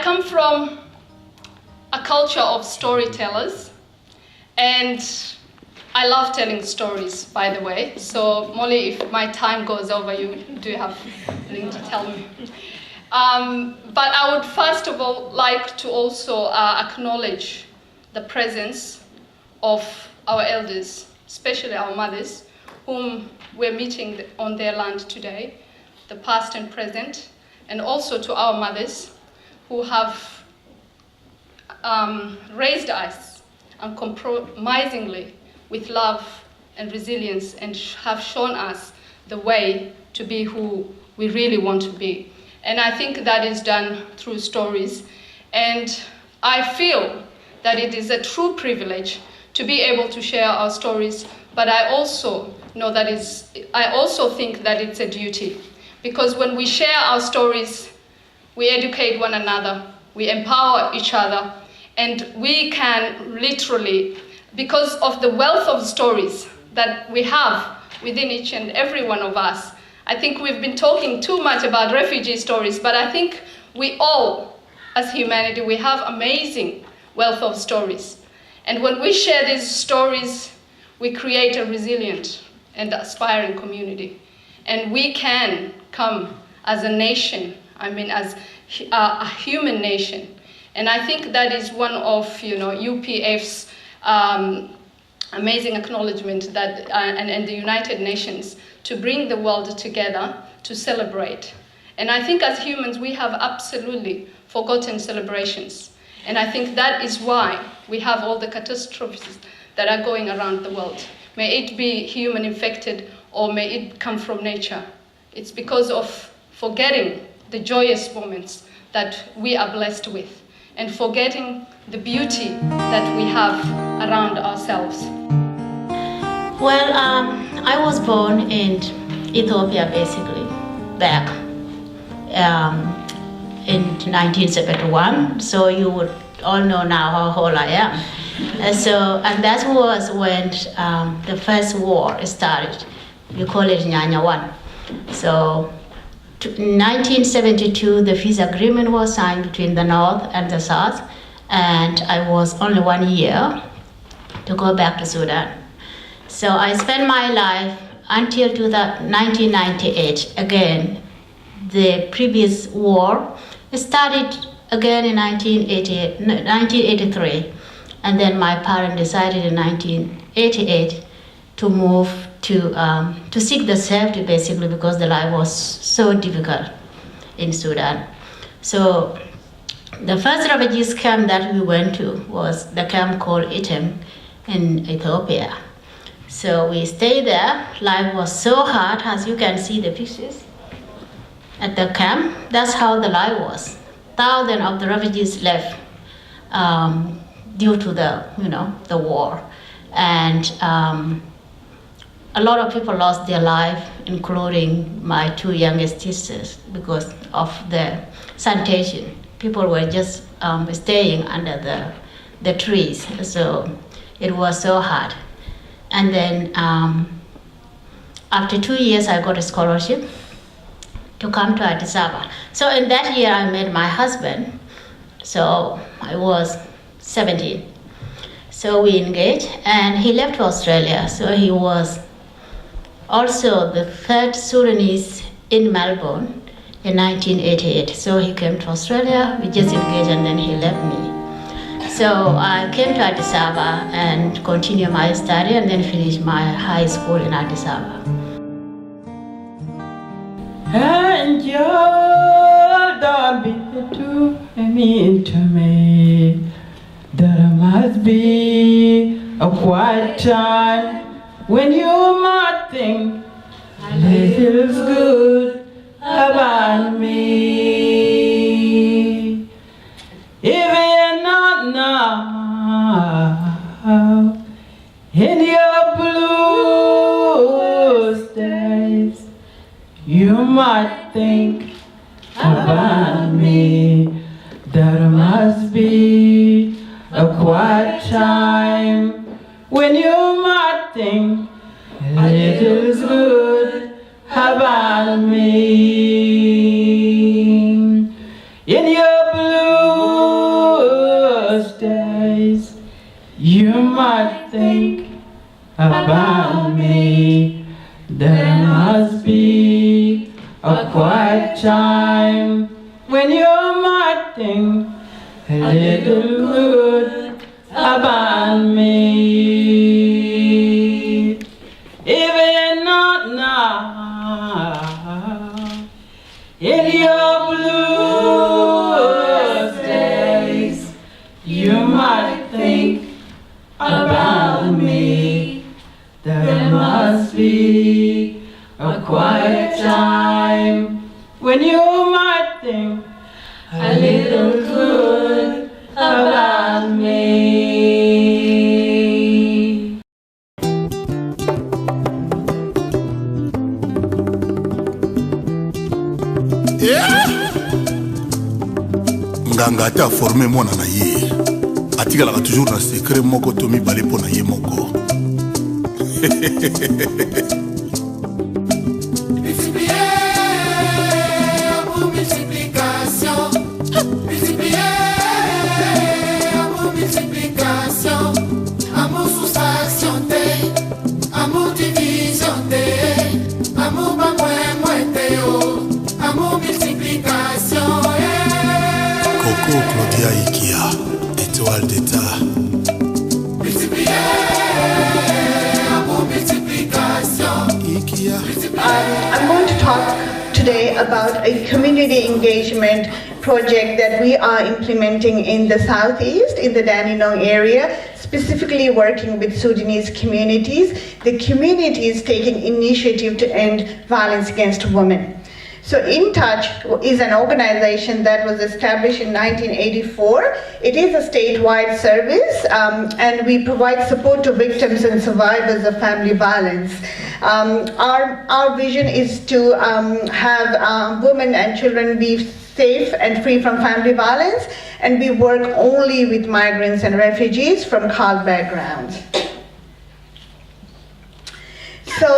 come from a culture of storytellers, and I love telling stories, by the way. So Molly, if my time goes over, you do have anything to tell me. But I would first of all like to also acknowledge the presence of our elders, especially our mothers, whom we're meeting on their land today, the past and present, and also to our mothers who have raised us uncompromisingly with love and resilience, and have shown us the way to be who we really want to be. And I think that is done through stories. And I feel that it is a true privilege to be able to share our stories, but I also think that it's a duty. Because when we share our stories, we educate one another, we empower each other, and we can literally, because of the wealth of stories that we have within each and every one of us. I think we've been talking too much about refugee stories, but I think we all, as humanity, we have amazing wealth of stories. And when we share these stories, we create a resilient and aspiring community. And we can come as a nation, as a human nation. And I think that is one of UPF's amazing acknowledgement that and the United Nations to bring the world together to celebrate. And I think as humans we have absolutely forgotten celebrations. And I think that is why we have all the catastrophes that are going around the world. May it be human infected or may it come from nature. It's because of forgetting the joyous moments that we are blessed with, and forgetting the beauty that we have around ourselves. Well, I was born in Ethiopia, basically, back in 1971. So you would all know now how old I am. And that was when the first war started. We call it Nyanya 1. So in 1972, the peace agreement was signed between the North and the South, and I was only 1 year to go back to Sudan. So I spent my life until 1998. Again, the previous war started again in 1983, and then my parents decided in 1988 to move to seek the safety, basically, because the life was so difficult in Sudan. So the first refugees camp that we went to was the camp called Item in Ethiopia. So we stayed there. Life was so hard, as you can see the pictures at the camp. That's how the life was. Thousands of the refugees left due to the war, and a lot of people lost their life, including my two youngest sisters, because of the sanitation. People were just staying under the trees, so it was so hard. And then after 2 years, I got a scholarship to come to Addis Ababa. So in that year, I met my husband. So I was 17. So we engaged, and he left to Australia. So he was also the third Sudanese in Melbourne in 1988. So he came to Australia, we just engaged, and then he left me. So I came to Addis Ababa and continued my study, and then finished my high school in Addis Ababa. Angel, don't be too mean to me. There must be a quiet time when you might think little is good about me. Even not now, in your blue days, you might think about me. There must be a quiet time when you might think little is good about me. In your blue You might think about me, there must be a quiet time when you might think a little good about me. Even not now, in your bluest days, you might think about me. There must be a quiet time when you might think a little good about me. Nganga ata formé mwana na ye atikalaka toujours na secret moko to mibale mpo na ye moko. Amour soustraction de, amour division de, amour pas moins de, amour multiplication. Coco Claudia Ikia, étoile d'état. Multiplier, amour multiplication. Ikia. I'm going to talk today about a community engagement project that we are implementing in the southeast, in the Dandenong area, specifically working with Sudanese communities. The community is taking initiative to end violence against women. So In Touch is an organization that was established in 1984. It is a statewide service, and we provide support to victims and survivors of family violence. Our vision is to have women and children be safe and free from family violence, and we work only with migrants and refugees from CALD backgrounds. So,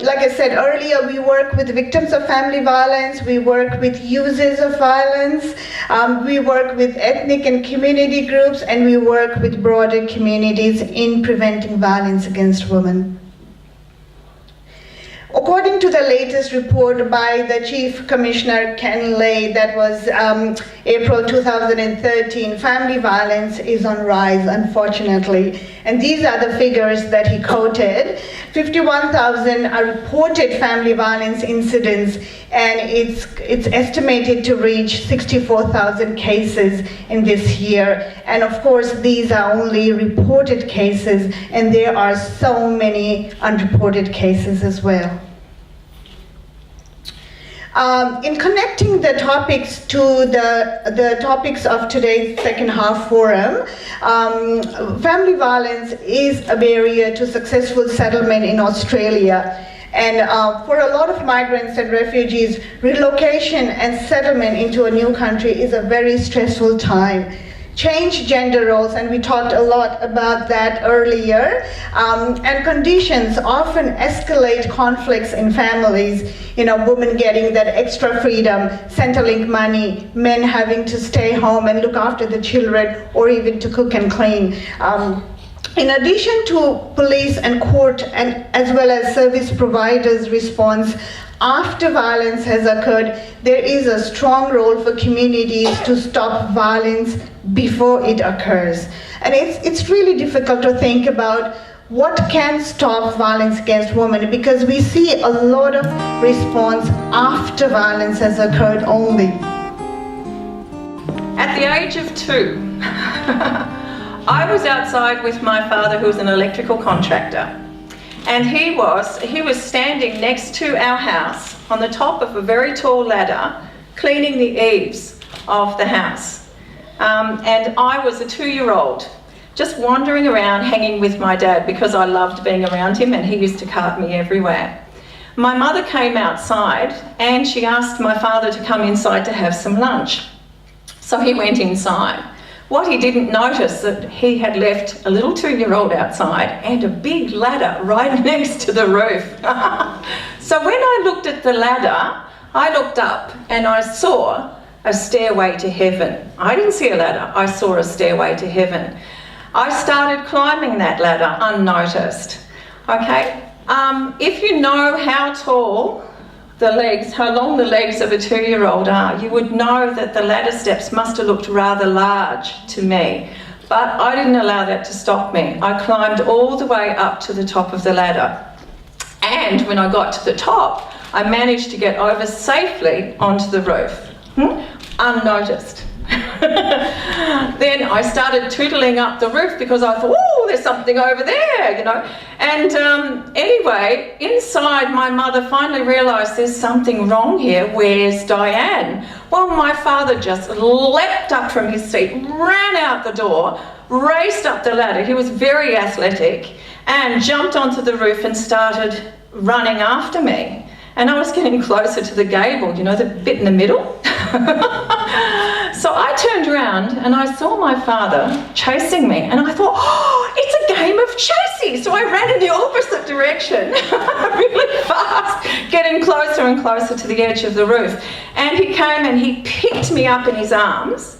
like I said earlier, we work with victims of family violence, we work with users of violence, we work with ethnic and community groups, and we work with broader communities in preventing violence against women. According to the latest report by the Chief Commissioner Ken Lay, that was April 2013, family violence is on rise, unfortunately. And these are the figures that he quoted. 51,000 are reported family violence incidents, and it's estimated to reach 64,000 cases in this year. And of course, these are only reported cases, and there are so many unreported cases as well. In connecting the topics to the topics of today's second half forum, family violence is a barrier to successful settlement in Australia. And for a lot of migrants and refugees, relocation and settlement into a new country is a very stressful time. Change gender roles, and we talked a lot about that earlier, and conditions often escalate conflicts in families. Women getting that extra freedom, Centrelink money, men having to stay home and look after the children, or even to cook and clean. In addition to police and court, and as well as service providers' response, after violence has occurred, there is a strong role for communities to stop violence before it occurs. And it's really difficult to think about what can stop violence against women, because we see a lot of response after violence has occurred only. At the age of 2, I was outside with my father, who was an electrical contractor. And he was standing next to our house on the top of a very tall ladder, cleaning the eaves of the house. And I was a 2-year-old, just wandering around hanging with my dad because I loved being around him and he used to cart me everywhere. My mother came outside and she asked my father to come inside to have some lunch. So he went inside. What he didn't notice that he had left a little 2-year-old outside and a big ladder right next to the roof. So when I looked at the ladder, I looked up and I saw a stairway to heaven. I didn't see a ladder, I saw a stairway to heaven. I started climbing that ladder unnoticed. Okay, if you know how tall how long the legs of a 2-year-old are, you would know that the ladder steps must have looked rather large to me. But I didn't allow that to stop me. I climbed all the way up to the top of the ladder. And when I got to the top, I managed to get over safely onto the roof, unnoticed. Then I started tootling up the roof because I thought, oh, there's something over there, you know. And anyway, inside, my mother finally realised there's something wrong here. Where's Diane? Well, my father just leapt up from his seat, ran out the door, raced up the ladder. He was very athletic and jumped onto the roof and started running after me. And I was getting closer to the gable, you know, the bit in the middle. So I turned around and I saw my father chasing me, and I thought, oh, it's a game of chasing. So I ran in the opposite direction, really fast, getting closer and closer to the edge of the roof. And he came and he picked me up in his arms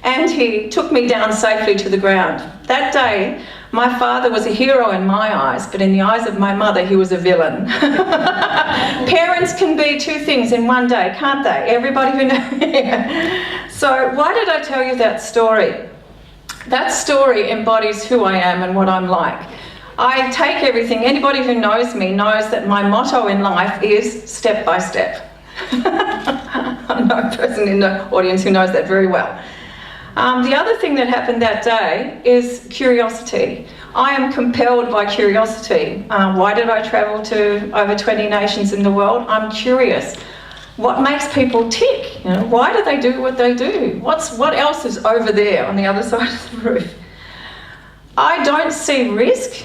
and he took me down safely to the ground. That day, my father was a hero in my eyes, but in the eyes of my mother, he was a villain. Parents can be two things in one day, can't they? Everybody who knows. So why did I tell you that story? That story embodies who I am and what I'm like. I take everything. Anybody who knows me knows that my motto in life is step by step. I know a person in the audience who knows that very well. The other thing that happened that day is curiosity. I am compelled by curiosity. Why did I travel to over 20 nations in the world? I'm curious. What makes people tick? You know, why do they do what they do? What else is over there on the other side of the roof? I don't see risk.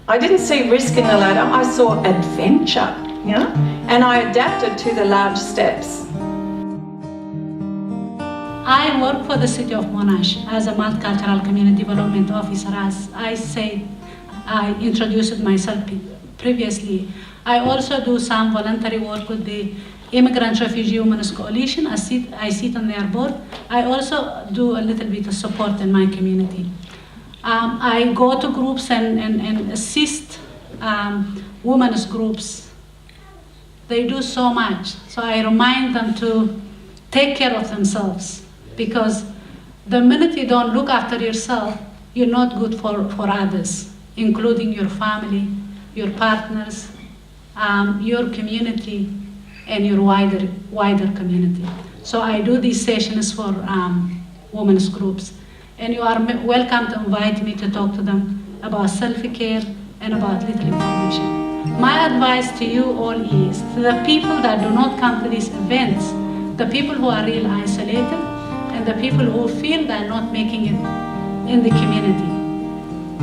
I didn't see risk in the ladder. I saw adventure, you know, and I adapted to the large steps. I work for the city of Monash as a multicultural community development officer. As I said, I introduced myself previously. I also do some voluntary work with the Immigrant Refugee Women's Coalition. I sit on their board. I also do a little bit of support in my community. I go to groups and assist women's groups. They do so much. So I remind them to take care of themselves, because the minute you don't look after yourself, you're not good for others, including your family, your partners, your community, and your wider community. So I do these sessions for women's groups. And you are welcome to invite me to talk to them about self-care and about little information. My advice to you all is, to the people that do not come to these events, the people who are really isolated, and the people who feel they're not making it in the community,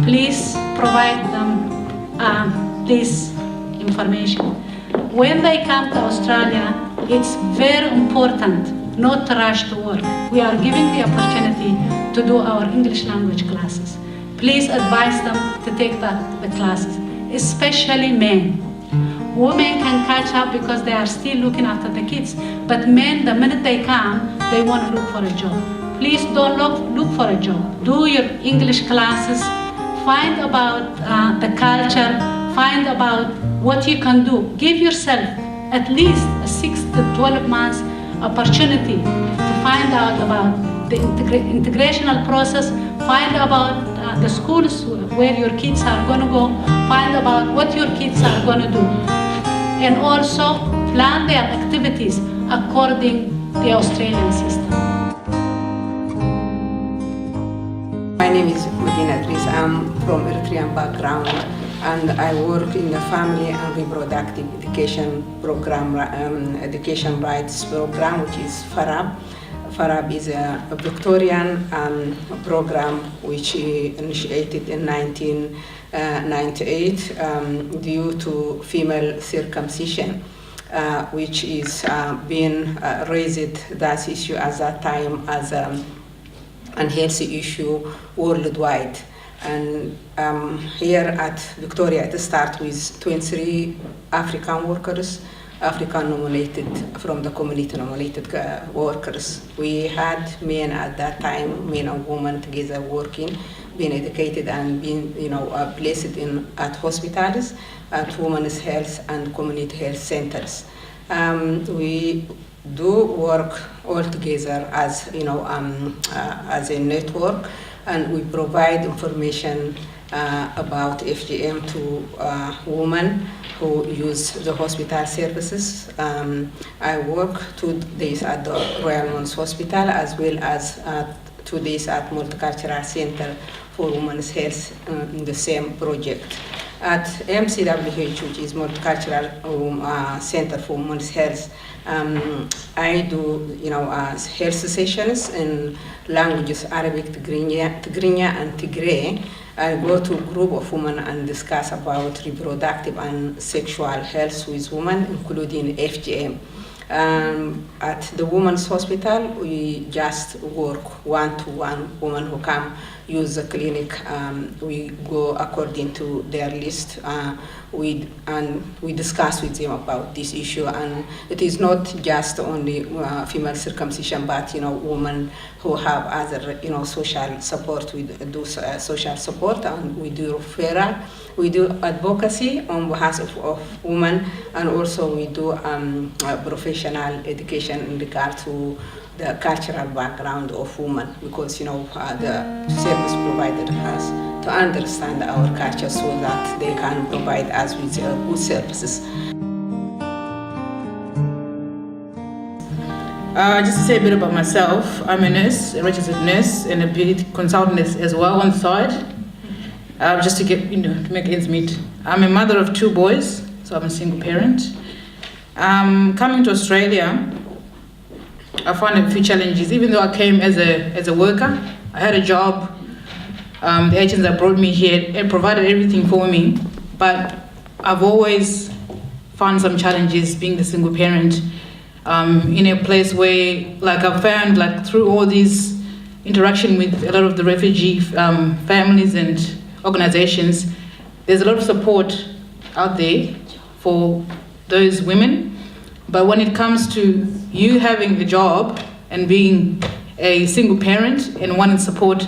please provide them this information. When they come to Australia, it's very important not to rush to work. We are giving the opportunity to do our English language classes. Please advise them to take the classes, especially men. Women can catch up because they are still looking after the kids, but men, the minute they come, they want to look for a job. Please don't look for a job. Do your English classes, find about the culture, find about what you can do. Give yourself at least a 6 to 12 months opportunity to find out about the integrational process, find about the schools where your kids are going to go, find about what your kids are going to do, and also plan their activities according to the Australian system. My name is Medina Idris. I'm from Eritrean background, and I work in the family and reproductive education program, education rights program, which is FARAB. FARAB is a Victorian program which initiated in 1998 due to female circumcision, which is being raised that issue at that time as an unhealthy issue worldwide. And here at Victoria, it starts with 23 African workers, African nominated from the community nominated workers. We had men at that time, men and women together working, been educated and been, placed at hospitals, at women's health and community health centers. We do work all together as as a network, and we provide information about FGM to women who use the hospital services. I work 2 days at the Royal Mons Hospital as well as 2 days at Multicultural Center for Women's Health in the same project. At MCWH, which is Multicultural Center for Women's Health, I do health sessions in languages Arabic, Tigrinya, and Tigray. I go to a group of women and discuss about reproductive and sexual health with women, including FGM. At the Women's Hospital, we just work one-to-one. Women who come use the clinic, we go according to their list. We discuss with them about this issue, and it is not just only female circumcision, but women who have other social support. We do social support, and we do referral. We do advocacy on behalf of women, and also we do professional education in regard to the cultural background of women, because the service provided us to understand our culture so that they can provide us with good services. Just to say a bit about myself, I'm a nurse, a registered nurse, and a beauty consultant as well on the side. Just to get, to make ends meet. I'm a mother of 2 boys, so I'm a single parent. Coming to Australia, I found a few challenges. Even though I came as a worker, I had a job. The agents that brought me here and provided everything for me, but I've always found some challenges being the single parent in a place where, I've found, through all these interaction with a lot of the refugee families and organizations, there's a lot of support out there for those women. But when it comes to you having a job and being a single parent and wanting support,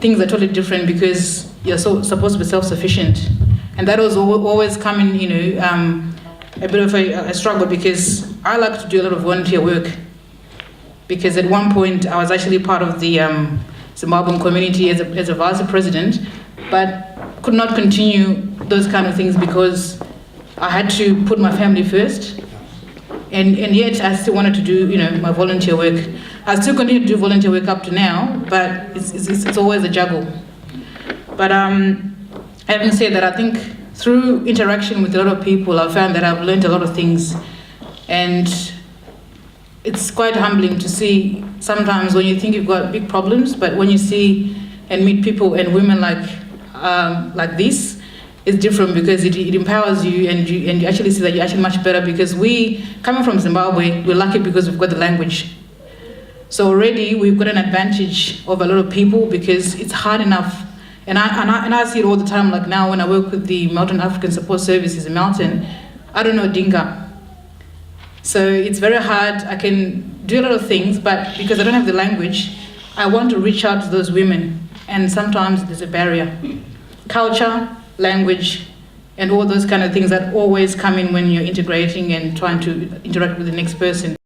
things are totally different, because you're supposed to be self-sufficient. And that was always coming, a bit of a struggle, because I like to do a lot of volunteer work. Because at one point I was actually part of the Zimbabwean community as a vice president, but could not continue those kind of things because I had to put my family first. And yet I still wanted to do, my volunteer work. I still continue to do volunteer work up to now, but it's always a juggle. But having said that, I think through interaction with a lot of people, I've found that I've learned a lot of things. And it's quite humbling to see sometimes when you think you've got big problems, but when you see and meet people and women like this, it's different, because it empowers you, and you actually see that you're actually much better, because we, coming from Zimbabwe, we're lucky because we've got the language. So already we've got an advantage over a lot of people, because it's hard enough. And I see it all the time, like now when I work with the Mountain African Support Services in Mountain, I don't know Dinka. So it's very hard. I can do a lot of things, but because I don't have the language, I want to reach out to those women. And sometimes there's a barrier. Culture, language, and all those kind of things that always come in when you're integrating and trying to interact with the next person.